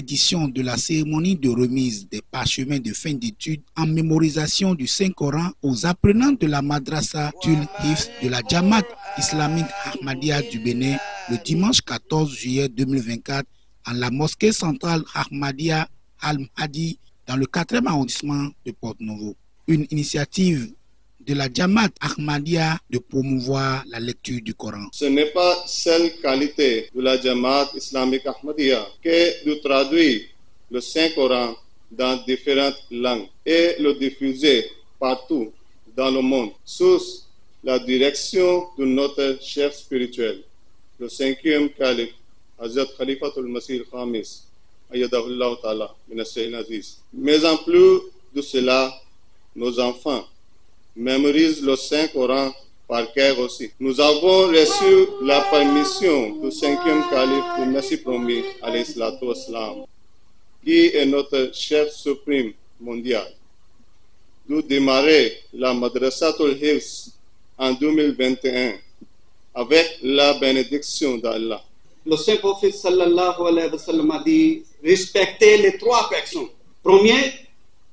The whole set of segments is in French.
édition de la cérémonie de remise des parchemins de fin d'études en mémorisation du Saint-Coran aux apprenants de la Madrasa Tul Hifz de la Jamaat islamique Ahmadiyya du Bénin le dimanche 14 juillet 2024 en la mosquée centrale Ahmadiyya Al-Mahdi dans le 4e arrondissement de Porto-Novo. Une initiative de la Jamaat Ahmadiyya de promouvoir la lecture du Coran. Ce n'est pas seule qualité de la Jamaat islamique Ahmadiyya que de traduire le Saint-Coran dans différentes langues et le diffuser partout dans le monde sous la direction de notre chef spirituel, le 5e calife, Hazrat Khalifatul Masih Khamis, Ayyadahullah Ta'ala, Aziz. Mais en plus de cela, nos enfants mémorisent le Saint-Coran par cœur aussi. Nous avons reçu la permission du 5e calife du Messie promis, alayhi salatu wassalam, qui est notre chef suprême mondial, de démarrer la Madrasatul Hifz en 2021 avec la bénédiction d'Allah. Le Saint-Prophète sallallahu alayhi wa sallam a dit respectez les 3 personnes. Premier,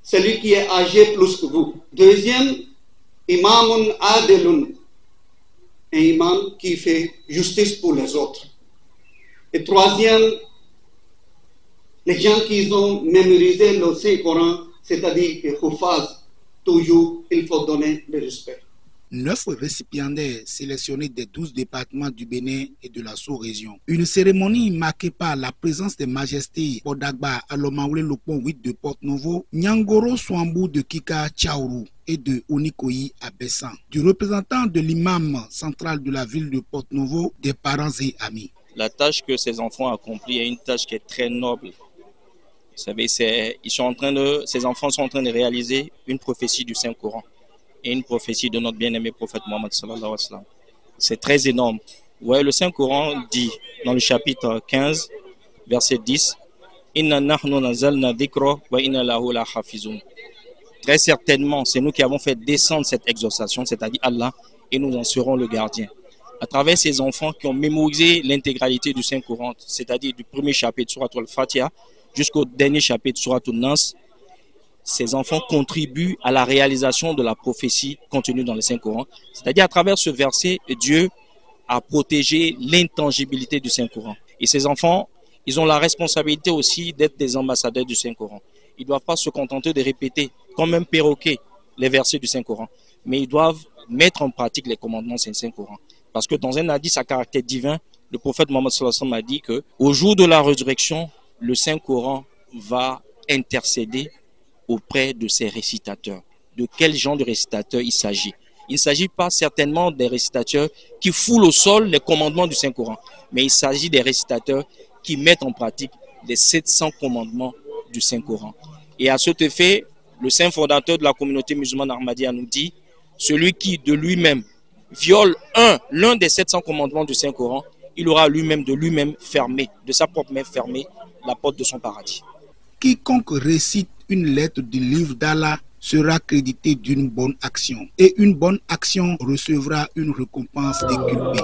celui qui est âgé plus que vous. Deuxième, imamun adilun, un imam qui fait justice pour les autres. Et troisième, les gens qui ont mémorisé le Saint-Coran, c'est-à-dire que Hufaz, toujours il faut donner le respect. 9 récipiendaires sélectionnés des 12 départements du Bénin et de la sous-région. Une cérémonie marquée par la présence des majestés Bodagba Alomaoulé Lopon 8 de Porto-Novo, Nyangoro Swambou de Kika Tchaourou et de Onikoyi à Bessan, du représentant de l'imam central de la ville de Porto-Novo, des parents et amis. La tâche que ces enfants accomplissent est une tâche qui est très noble. Vous savez, ces enfants sont en train de réaliser une prophétie du Saint-Coran et une prophétie de notre bien-aimé prophète Mohammed sallallahu alayhi wa sallam. C'est très énorme. Ouais, le Saint-Coran dit dans le chapitre 15, verset 10, Inna nahnu nazalna dhikra wa inna lahu la hafizun. Très certainement, c'est nous qui avons fait descendre cette exhortation, c'est-à-dire Allah, et nous en serons le gardien. À travers ces enfants qui ont mémorisé l'intégralité du Saint-Coran, c'est-à-dire du premier chapitre Surat al-Fatiha jusqu'au dernier chapitre Surat al-Nas, ces enfants contribuent à la réalisation de la prophétie contenue dans le Saint-Coran. C'est-à-dire à travers ce verset, Dieu a protégé l'intangibilité du Saint-Coran. Et ces enfants, ils ont la responsabilité aussi d'être des ambassadeurs du Saint-Coran. Ils ne doivent pas se contenter de répéter comme un perroquet les versets du Saint-Coran, mais ils doivent mettre en pratique les commandements du Saint-Coran. Parce que dans un hadith à caractère divin, le prophète Mohammed sallallahu alayhi wa sallam a dit qu'au jour de la résurrection, le Saint-Coran va intercéder auprès de ses récitateurs. De quel genre de récitateurs il s'agit? Il ne s'agit pas certainement des récitateurs qui foulent au sol les commandements du Saint-Coran, mais il s'agit des récitateurs qui mettent en pratique les 700 commandements du Saint-Coran. Et à cet effet, le saint fondateur de la communauté musulmane Ahmadiyya nous dit, celui qui de lui-même viole l'un des 700 commandements du Saint-Coran, il aura lui-même fermé, de sa propre main fermé, la porte de son paradis. Quiconque récite une lettre du livre d'Allah sera crédité d'une bonne action. Et une bonne action recevra une récompense décuplée.